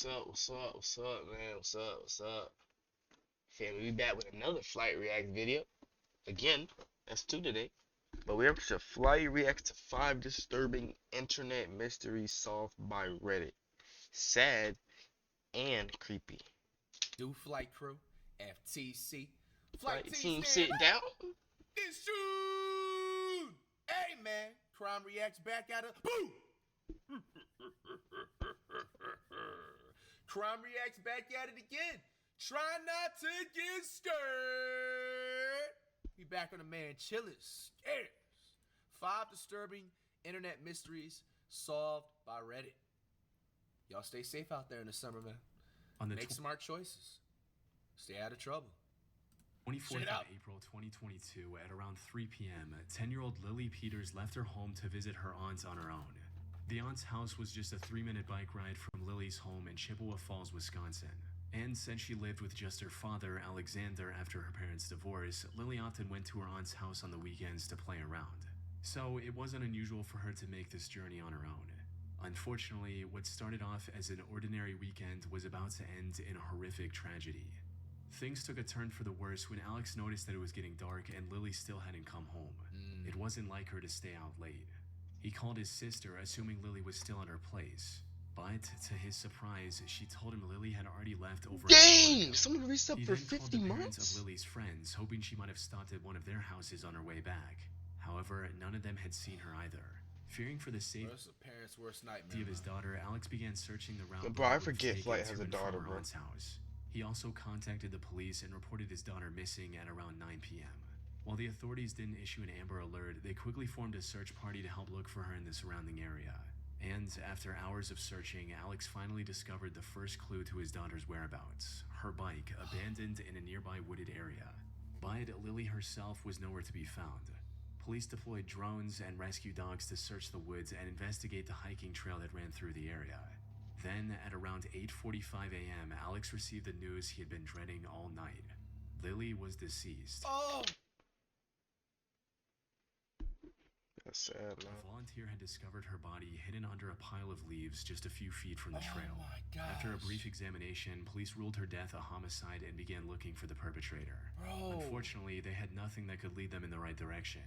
What's up, man? What's up? Family, we back with another Flight React video. Again, that's two today. But we're up to Flight Reacts to 5 disturbing internet mysteries solved by Reddit. Sad and creepy. Do flight crew, FTC, flight Flight team team stand sit up. down. It's June. Hey man, crime reacts back at us. Boom. Crime reacts back at it again. Try not to get scared. We back on the man chillin' scares. 5 disturbing internet mysteries solved by Reddit. Y'all stay safe out there in the summer, man. Make smart choices. Stay out of trouble. 24th of April 2022 at around 3 p.m., 10-year-old Lily Peters left her home to visit her aunt on her own. The aunt's house was just a 3-minute bike ride from Lily's home in Chippewa Falls, Wisconsin. And since she lived with just her father, Alexander, after her parents' divorce, Lily often went to her aunt's house on the weekends to play around. So it wasn't unusual for her to make this journey on her own. Unfortunately, what started off as an ordinary weekend was about to end in a horrific tragedy. Things took a turn for the worse when Alex noticed that it was getting dark and Lily still hadn't come home. It wasn't like her to stay out late. He called his sister, assuming Lily was still at her place. But, to his surprise, she told him Lily had already left over Dang! Someone reached up He for then 50 called the parents months? of Lily's friends, hoping she might have stopped at one of their houses on her way back. However, none of them had seen her either. Fearing for the safety parents' worst nightmare, of his daughter, Alex began searching the route. Bro, I forget Flight has a daughter, bro. House. He also contacted the police and reported his daughter missing at around 9 p.m. While the authorities didn't issue an Amber Alert, they quickly formed a search party to help look for her in the surrounding area. And after hours of searching, Alex finally discovered the first clue to his daughter's whereabouts: her bike, abandoned in a nearby wooded area. But Lily herself was nowhere to be found. Police deployed drones and rescue dogs to search the woods and investigate the hiking trail that ran through the area. Then, at around 8:45 a.m., Alex received the news he had been dreading all night. Lily was deceased. Oh! That's sad, man. A volunteer had discovered her body hidden under a pile of leaves just a few feet from the trail. Oh my gosh. After a brief examination, police ruled her death a homicide and began looking for the perpetrator. Bro. Unfortunately, they had nothing that could lead them in the right direction.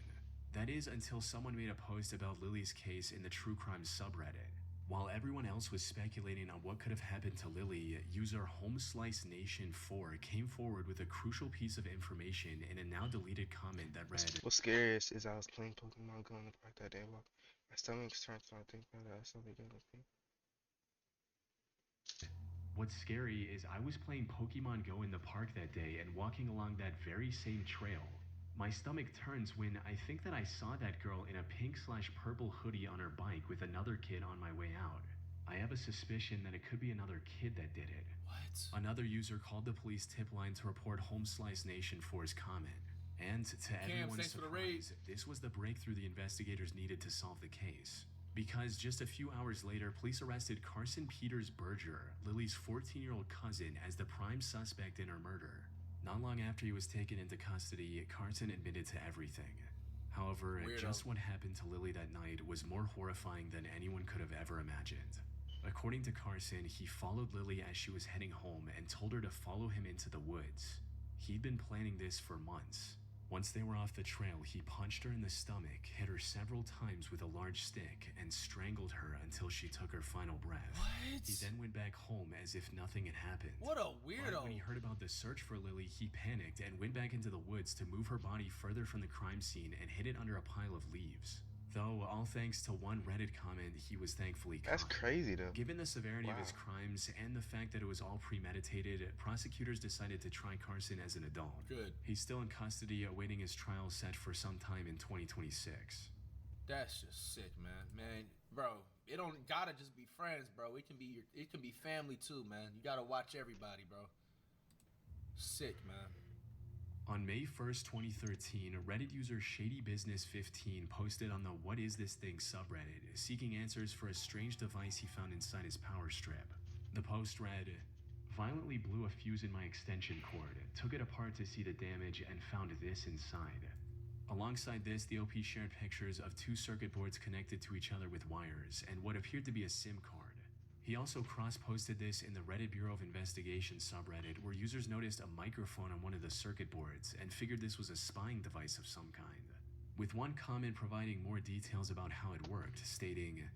That is until someone made a post about Lily's case in the true crime subreddit. While everyone else was speculating on what could have happened to Lily, user HomesliceNation4 came forward with a crucial piece of information in a now deleted comment that read, What's scariest is I was playing Pokemon Go in the park that day. My stomach turns when I think about it. I suddenly get this thing. "What's scary is I was playing Pokemon Go in the park that day and walking along that very same trail. My stomach turns when I think that I saw that girl in a pink/purple hoodie on her bike with another kid on my way out. I have a suspicion that it could be another kid that did it." What? Another user called the police tip line to report HomesliceNation4's comment. And to everyone's surprise, this was the breakthrough the investigators needed to solve the case. Because just a few hours later, police arrested Carson Peters Berger, Lily's 14-year-old cousin, as the prime suspect in her murder. Not long after he was taken into custody, Carson admitted to everything. However, just what happened to Lily that night was more horrifying than anyone could have ever imagined. According to Carson, he followed Lily as she was heading home and told her to follow him into the woods. He'd been planning this for months. Once they were off the trail, he punched her in the stomach, hit her several times with a large stick, and strangled her until she took her final breath. What? He then went back home as if nothing had happened. What a weirdo. But when he heard about the search for Lily, he panicked and went back into the woods to move her body further from the crime scene and hid it under a pile of leaves. Though, all thanks to one Reddit comment, he was thankfully caught. That's crazy, though. Given the severity of his crimes and the fact that it was all premeditated, prosecutors decided to try Carson as an adult. Good. He's still in custody, awaiting his trial set for some time in 2026. That's just sick, man. Bro, it don't gotta just be friends, bro. It can be family too, man. You gotta watch everybody, bro. Sick, man. On May 1st, 2013, Reddit user ShadyBusiness15 posted on the What Is This Thing subreddit, seeking answers for a strange device he found inside his power strip. The post read, "Violently blew a fuse in my extension cord, took it apart to see the damage, and found this inside." Alongside this, the OP shared pictures of 2 circuit boards connected to each other with wires, and what appeared to be a SIM card. He also cross-posted this in the Reddit Bureau of Investigation subreddit, where users noticed a microphone on one of the circuit boards and figured this was a spying device of some kind, with one comment providing more details about how it worked, stating,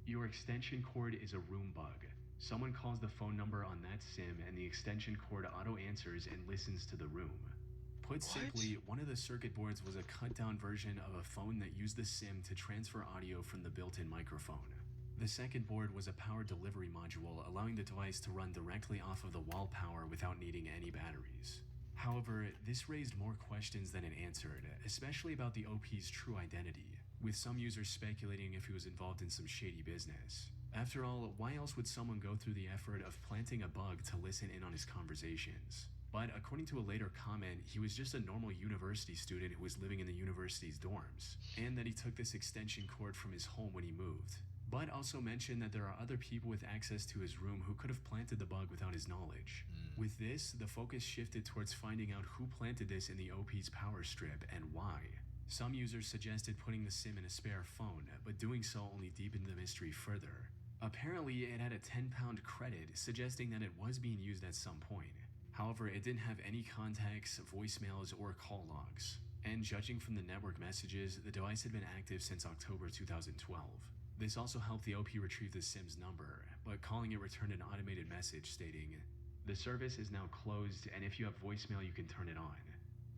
"Your extension cord is a room bug. Someone calls the phone number on that SIM and the extension cord auto-answers and listens to the room." Put simply, one of the circuit boards was a cut-down version of a phone that used the SIM to transfer audio from the built-in microphone. The second board was a power delivery module, allowing the device to run directly off of the wall power without needing any batteries. However, this raised more questions than it answered, especially about the OP's true identity, with some users speculating if he was involved in some shady business. After all, why else would someone go through the effort of planting a bug to listen in on his conversations? But according to a later comment, he was just a normal university student who was living in the university's dorms, and that he took this extension cord from his home when he moved. But also mentioned that there are other people with access to his room who could have planted the bug without his knowledge. With this, the focus shifted towards finding out who planted this in the OP's power strip and why. Some users suggested putting the SIM in a spare phone, but doing so only deepened the mystery further. Apparently, it had a 10-pound credit, suggesting that it was being used at some point. However, it didn't have any contacts, voicemails, or call logs. And judging from the network messages, the device had been active since October 2012. This also helped the OP retrieve the SIM's number, but calling it returned an automated message stating, "The service is now closed, and if you have voicemail, you can turn it on."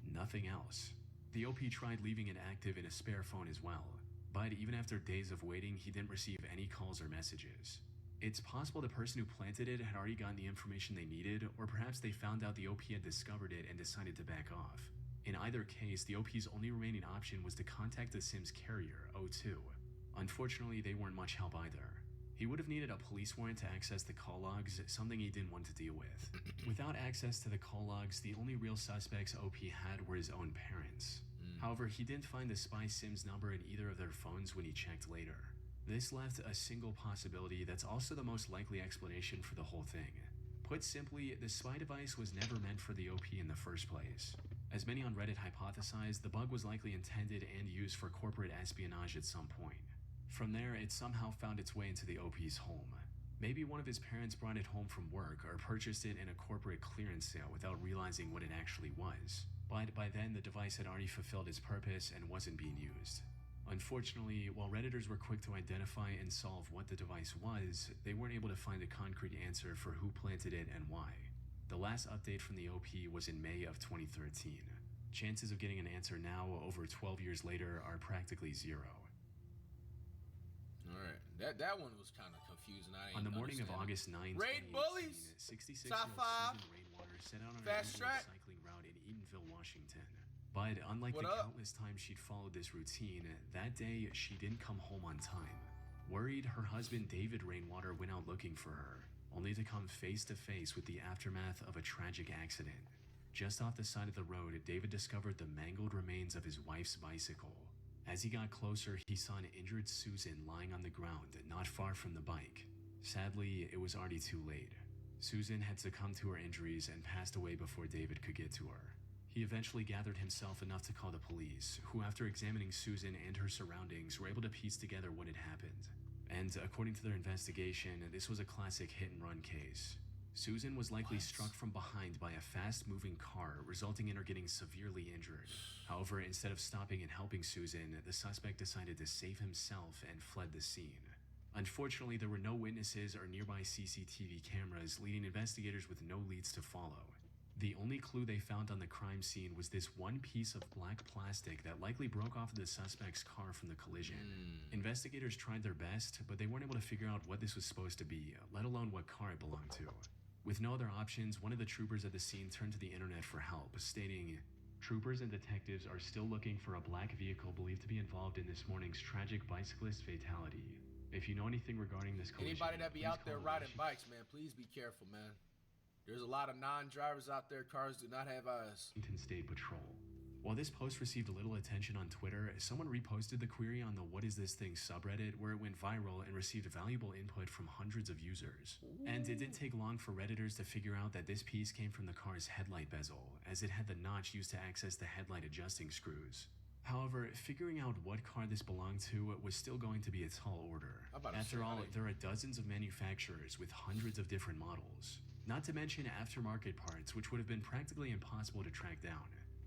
Nothing else. The OP tried leaving it active in a spare phone as well, but even after days of waiting, he didn't receive any calls or messages. It's possible the person who planted it had already gotten the information they needed, or perhaps they found out the OP had discovered it and decided to back off. In either case, the OP's only remaining option was to contact the SIM's carrier, O2. Unfortunately, they weren't much help either. He would have needed a police warrant to access the call logs, something he didn't want to deal with. Without access to the call logs, the only real suspects OP had were his own parents. However, he didn't find the spy SIM's number in either of their phones when he checked later. This left a single possibility that's also the most likely explanation for the whole thing. Put simply, the spy device was never meant for the OP in the first place. As many on Reddit hypothesized, the bug was likely intended and used for corporate espionage at some point. From there, it somehow found its way into the OP's home. Maybe one of his parents brought it home from work or purchased it in a corporate clearance sale without realizing what it actually was. But by then, the device had already fulfilled its purpose and wasn't being used. Unfortunately, while Redditors were quick to identify and solve what the device was, they weren't able to find a concrete answer for who planted it and why. The last update from the OP was in May of 2013. Chances of getting an answer now, over 12 years later, are practically zero. Alright, that one was kind of confusing. On the morning of August 9, Raid 2018, Bullies! 66-year-old Top 5. Susan Rainwater set out on Fast her track. cycling route in Eatonville, Washington. But unlike What the up? countless times she'd followed this routine, that day she didn't come home on time. Worried, her husband David Rainwater went out looking for her, only to come face to face with the aftermath of a tragic accident. Just off the side of the road, David discovered the mangled remains of his wife's bicycle. As he got closer, he saw an injured Susan lying on the ground, not far from the bike. Sadly, it was already too late. Susan had succumbed to her injuries and passed away before David could get to her. He eventually gathered himself enough to call the police, who, after examining Susan and her surroundings, were able to piece together what had happened. And according to their investigation, this was a classic hit-and-run case. Susan was likely struck from behind by a fast-moving car, resulting in her getting severely injured. However, instead of stopping and helping Susan, the suspect decided to save himself and fled the scene. Unfortunately, there were no witnesses or nearby CCTV cameras, leading investigators with no leads to follow. The only clue they found on the crime scene was this one piece of black plastic that likely broke off of the suspect's car from the collision. Investigators tried their best, but they weren't able to figure out what this was supposed to be, let alone what car it belonged to. With no other options, one of the troopers at the scene turned to the internet for help, stating, "Troopers and detectives are still looking for a black vehicle believed to be involved in this morning's tragic bicyclist fatality. If you know anything regarding this collision, Anybody that be please out there call riding Washington bikes, man, please be careful, man. There's a lot of non-drivers out there. Cars do not have eyes. State Patrol." While this post received little attention on Twitter, someone reposted the query on the What Is This Thing subreddit, where it went viral and received valuable input from hundreds of users. And it didn't take long for Redditors to figure out that this piece came from the car's headlight bezel, as it had the notch used to access the headlight adjusting screws. However, figuring out what car this belonged to was still going to be a tall order. After all, there are dozens of manufacturers with hundreds of different models. Not to mention aftermarket parts, which would have been practically impossible to track down.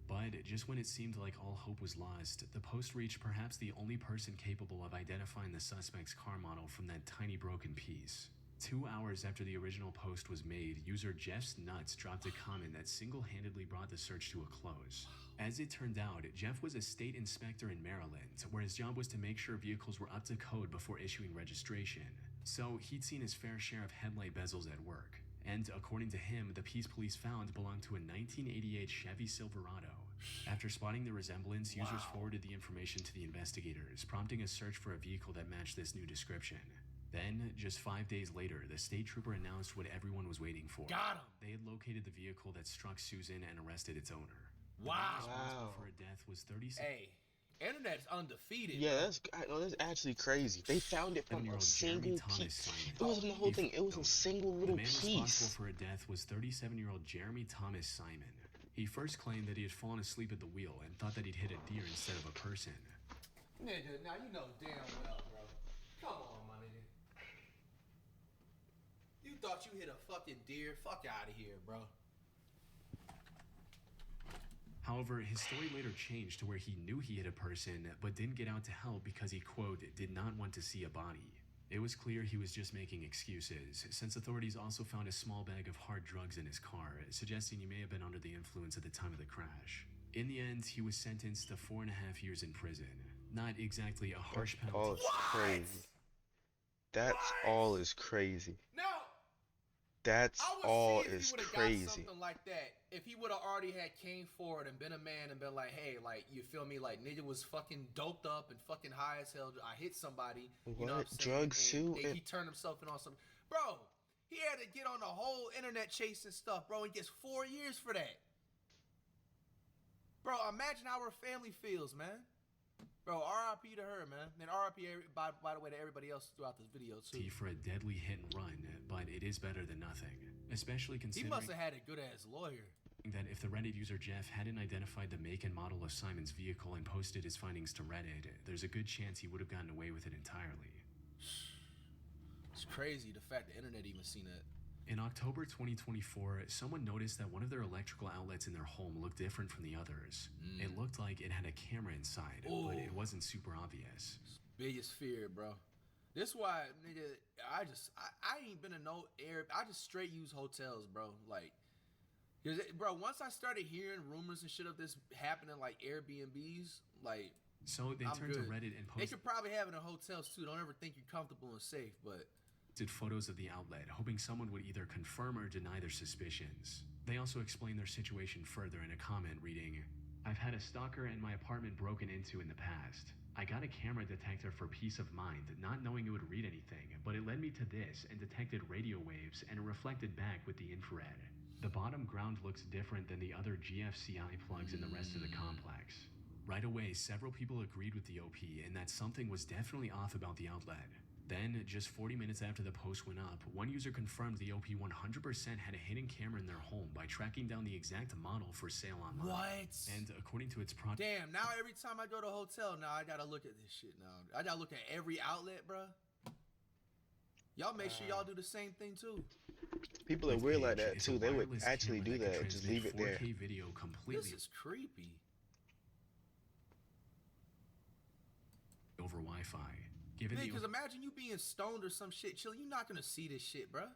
But just when it seemed like all hope was lost, the Post reached perhaps the only person capable of identifying the suspect's car model from that tiny broken piece. 2 hours after the original post was made, user Jeff's Nuts dropped a comment that single-handedly brought the search to a close. As it turned out, Jeff was a state inspector in Maryland, where his job was to make sure vehicles were up to code before issuing registration. So he'd seen his fair share of headlight bezels at work. And according to him, the piece police found belonged to a 1988 Chevy Silverado. After spotting the resemblance, users forwarded the information to the investigators, prompting a search for a vehicle that matched this new description. Then, just 5 days later, the state trooper announced what everyone was waiting for. Got him! They had located the vehicle that struck Susan and arrested its owner. Wow! The man responsible for her death was 36. Hey, internet's undefeated. Yeah, that's actually crazy. They found it from a single piece. It wasn't the whole thing. It was a single little piece. The man responsible piece. for her death was 37-year-old Jeremy Thomas Simon. He first claimed that he had fallen asleep at the wheel and thought that he'd hit a deer instead of a person. Nigga, now you know damn well, bro. Come on, my nigga. You thought you hit a fucking deer? Fuck out of here, bro. However, his story later changed to where he knew he hit a person, but didn't get out to help because he, quote, did not want to see a body. It was clear he was just making excuses, since authorities also found a small bag of hard drugs in his car, suggesting he may have been under the influence at the time of the crash. In the end, he was sentenced to 4.5 years in prison. Not exactly a harsh penalty. All is crazy. That's all is crazy. No! That's all see if is he would've crazy. got something like that. If he would have already had came forward and been a man and been like, hey, like, you feel me? Like, nigga was fucking doped up and fucking high as hell. I hit somebody. You know what I'm saying? Drugs too? He turned himself in on some. Bro, he had to get on the whole internet chasing stuff, bro, and gets 4 years for that. Bro, imagine how her family feels, man. Bro, RIP to her, man. And RIP, by the way, to everybody else throughout this video, too. For a deadly hit and run, but it is better than nothing. Especially considering he must have had a good-ass lawyer. That if the Reddit user Jeff hadn't identified the make and model of Simon's vehicle and posted his findings to Reddit, there's a good chance he would have gotten away with it entirely. It's crazy, the fact the internet even seen it. In October 2024, someone noticed that one of their electrical outlets in their home looked different from the others. It looked like it had a camera inside, but it wasn't super obvious. Biggest fear, bro. This why, nigga, I ain't been in no air. I just straight use hotels, bro. Like, bro, once I started hearing rumors and shit of this happening, like Airbnbs, like, so they turned to Reddit and posted. They could probably have it in hotels too. Don't ever think you're comfortable and safe, but did photos of the outlet, hoping someone would either confirm or deny their suspicions. They also explained their situation further in a comment reading, I've had a stalker in my apartment broken into in the past. I got a camera detector for peace of mind, not knowing it would read anything, but it led me to this and detected radio waves and it reflected back with the infrared. The bottom ground looks different than the other GFCI plugs in the rest of the complex. Right away, several people agreed with the OP and that something was definitely off about the outlet. Then, just 40 minutes after the post went up, one user confirmed the OP 100% had a hidden camera in their home by tracking down the exact model for sale online. What? And according to its product. Damn, now every time I go to a hotel, now I gotta look at this shit now. I gotta look at every outlet, bro. Y'all make sure y'all do the same thing too. People are weird like that too. They would actually do that and just leave it there. 4K video completely. This is creepy. Over Wi-Fi. Because imagine you being stoned or some shit, chill. You're not gonna see this shit, bruh.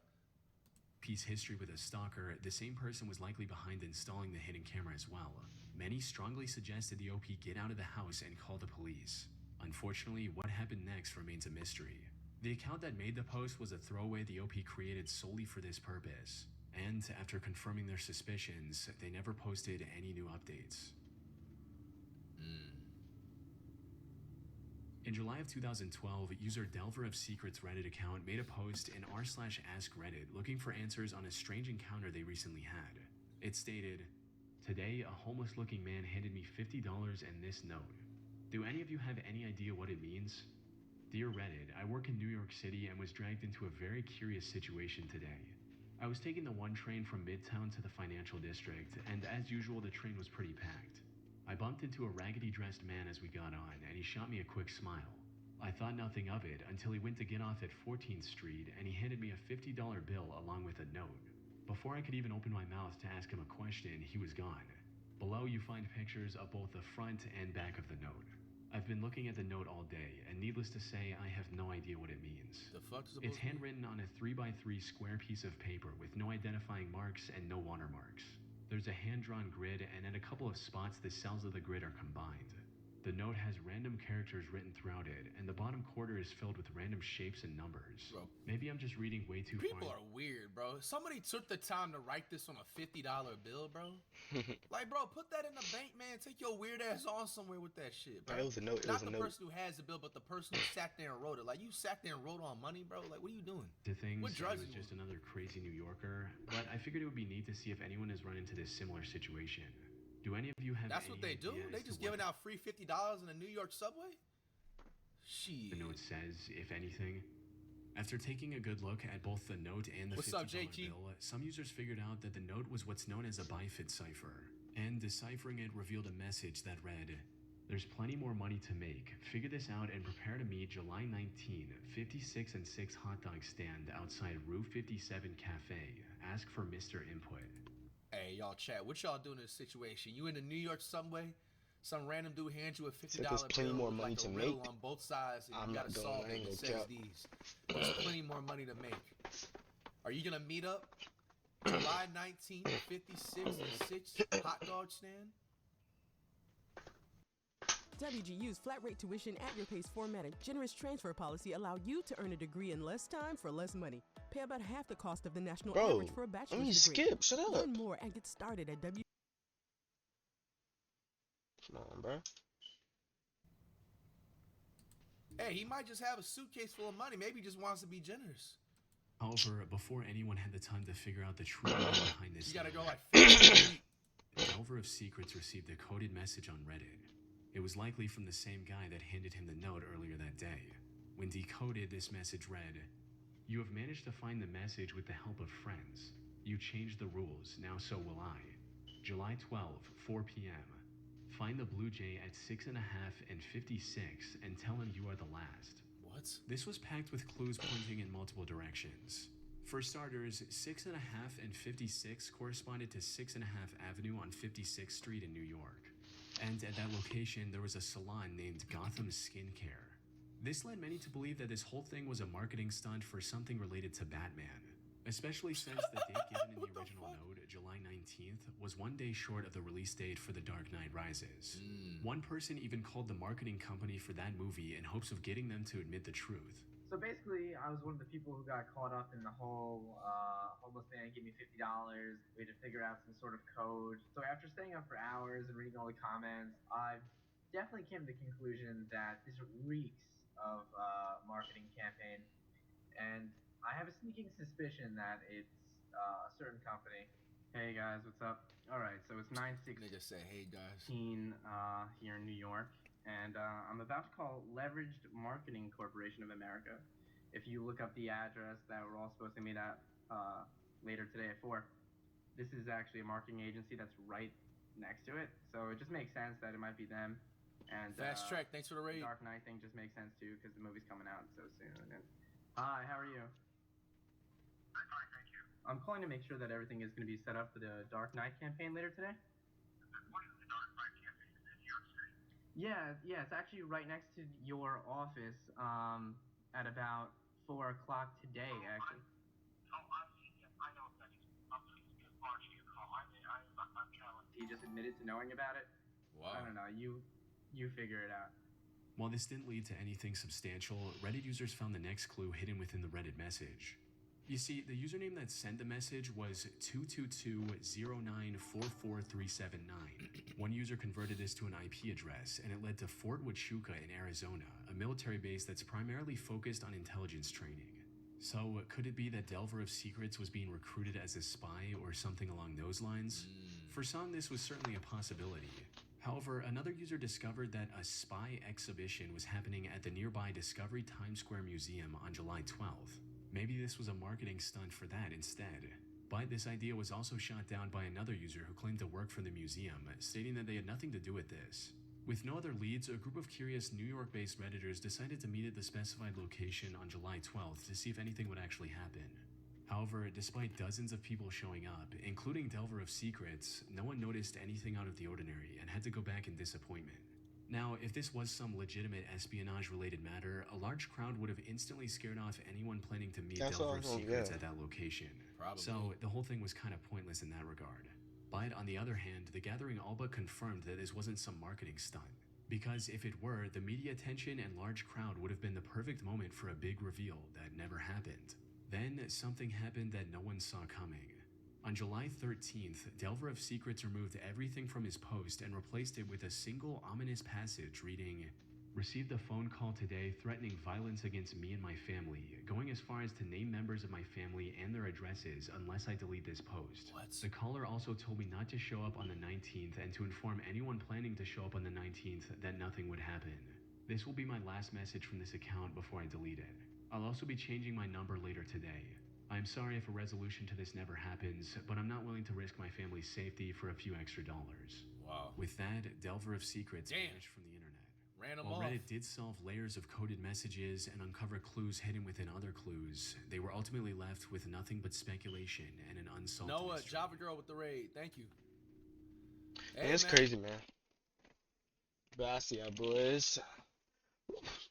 Piece history with a stalker, the same person was likely behind installing the hidden camera as well. Many strongly suggested the OP get out of the house and call the police. Unfortunately, what happened next remains a mystery. The account that made the post was a throwaway the OP created solely for this purpose. And after confirming their suspicions, they never posted any new updates. In July of 2012, user Delver of Secrets Reddit account made a post in r/askreddit looking for answers on a strange encounter they recently had. It stated, Today, a homeless-looking man handed me $50 and this note. Do any of you have any idea what it means? Dear Reddit, I work in New York City and was dragged into a very curious situation today. I was taking the 1 train from Midtown to the financial district, and as usual, the train was pretty packed. I bumped into a raggedy-dressed man as we got on, and he shot me a quick smile. I thought nothing of it until he went to get off at 14th Street, and he handed me a $50 bill along with a note. Before I could even open my mouth to ask him a question, he was gone. Below, you find pictures of both the front and back of the note. I've been looking at the note all day, and needless to say, I have no idea what it means. The fuck is it? It's handwritten on a 3x3 square piece of paper with no identifying marks and no watermarks. There's a hand-drawn grid, and at a couple of spots, the cells of the grid are combined. The note has random characters written throughout it, and the bottom quarter is filled with random shapes and numbers. Bro, maybe I'm just reading way too far. people are weird, bro. Somebody took the time to write this on a $50 bill, bro. Like, bro, put that in the bank, man. Take your weird ass on somewhere with that shit, bro. It was a note. Not the person who has the bill, but the person who sat there and wrote it. Like, you sat there and wrote on money, bro. Like, what are you doing? To things, what drugs it was just another crazy New Yorker, but I figured it would be neat to see if anyone has run into this similar situation. Do any of you have That's what they do? They just giving out free $50 in a New York subway? Shit. The note says, if anything. After taking a good look at both the note and the $50 bill, some users figured out that the note was what's known as a bifid cipher. And deciphering it revealed a message that read, "There's plenty more money to make. Figure this out and prepare to meet July 19, 56 and 6 hot dog stand outside Rue 57 Cafe. Ask for Mr. Input." Hey, y'all chat. What y'all doing in this situation? You in the New York subway? Some random dude hands you a $50 there's plenty bill more with money like to a make. riddle on both sides, and I'm you not gotta doing solve it. I it. ain't It gonna says cap. these. There's plenty more money to make. Are you gonna meet up July 19th, 56 and 6 hot dog stand? WGU's flat rate tuition at your pace formatted generous transfer policy allow you to earn a degree in less time for less money. Pay about half the cost of the national average for a bachelor's degree. Skip. Shut up. Learn more and get started at Come on, bro. Hey, he might just have a suitcase full of money. Maybe he just wants to be generous. However, before anyone had the time to figure out the true meaning behind this, You gotta go like 50 feet. Delver of Secrets received a coded message on Reddit. It was likely from the same guy that handed him the note earlier that day. When decoded, this message read, "You have managed to find the message with the help of friends. You changed the rules, now so will I. July 12, 4 p.m. Find the Blue Jay at 6.5 and 56 and tell him you are the last." What? This was packed with clues pointing in multiple directions. For starters, 6.5 and 56 corresponded to 6.5 Avenue on 56th Street in New York. And at that location, there was a salon named Gotham Skincare. This led many to believe that this whole thing was a marketing stunt for something related to Batman, especially since the date given in the original note, July 19th, was one day short of the release date for The Dark Knight Rises. One person even called the marketing company for that movie in hopes of getting them to admit the truth. So basically, I was one of the people who got caught up in the whole homeless man gave me $50, we had to figure out some sort of code. So after staying up for hours and reading all the comments, I definitely came to the conclusion that this reeks of marketing campaign. And I have a sneaking suspicion that it's a certain company. Hey guys, what's up? Alright, so it's 9/16. Nigga say, hey guys. Here in New York. And I'm about to call Leveraged Marketing Corporation of America. If you look up the address that we're all supposed to meet at later today at 4, this is actually a marketing agency that's right next to it. So it just makes sense that it might be them. And Fast Track, thanks for the raid. The Dark Knight thing just makes sense too because the movie's coming out so soon. And, hi, how are you? I'm fine, thank you. I'm calling to make sure that everything is going to be set up for the Dark Knight campaign later today. What is the Dark Knight campaign? Is it New York City? Yeah, it's actually right next to your office at about 4 o'clock today, actually. I know that. Please give Margie a call. I'm Callan. He just admitted to knowing about it. Wow. I don't know. You figure it out. While this didn't lead to anything substantial, Reddit users found the next clue hidden within the Reddit message. You see, the username that sent the message was 222-0944-379. One user converted this to an IP address, and it led to Fort Huachuca in Arizona, a military base that's primarily focused on intelligence training. So, could it be that Delver of Secrets was being recruited as a spy or something along those lines? For some, this was certainly a possibility. However, another user discovered that a spy exhibition was happening at the nearby Discovery Times Square Museum on July 12th. Maybe this was a marketing stunt for that instead. But this idea was also shot down by another user who claimed to work for the museum, stating that they had nothing to do with this. With no other leads, a group of curious New York-based Redditors decided to meet at the specified location on July 12th to see if anything would actually happen. However, despite dozens of people showing up, including Delver of Secrets, no one noticed anything out of the ordinary and had to go back in disappointment. Now, if this was some legitimate espionage-related matter, a large crowd would have instantly scared off anyone planning to meet Delver of Secrets at that location. Probably. So, the whole thing was kind of pointless in that regard. But on the other hand, the gathering all but confirmed that this wasn't some marketing stunt. Because if it were, the media attention and large crowd would have been the perfect moment for a big reveal that never happened. Then, something happened that no one saw coming. On July 13th, Delver of Secrets removed everything from his post and replaced it with a single ominous passage reading, "Received a phone call today threatening violence against me and my family, going as far as to name members of my family and their addresses unless I delete this post. What? The caller also told me not to show up on the 19th and to inform anyone planning to show up on the 19th that nothing would happen. This will be my last message from this account before I delete it. I'll also be changing my number later today. I'm sorry if a resolution to this never happens, but I'm not willing to risk my family's safety for a few extra dollars." Wow. With that, Delver of Secrets vanished from the internet. Ran them While off. Reddit did solve layers of coded messages and uncover clues hidden within other clues, they were ultimately left with nothing but speculation and an unsolved Noah, mystery. Java Girl with the raid. Thank you. Hey, it's man. crazy, man. But I see y'all boys.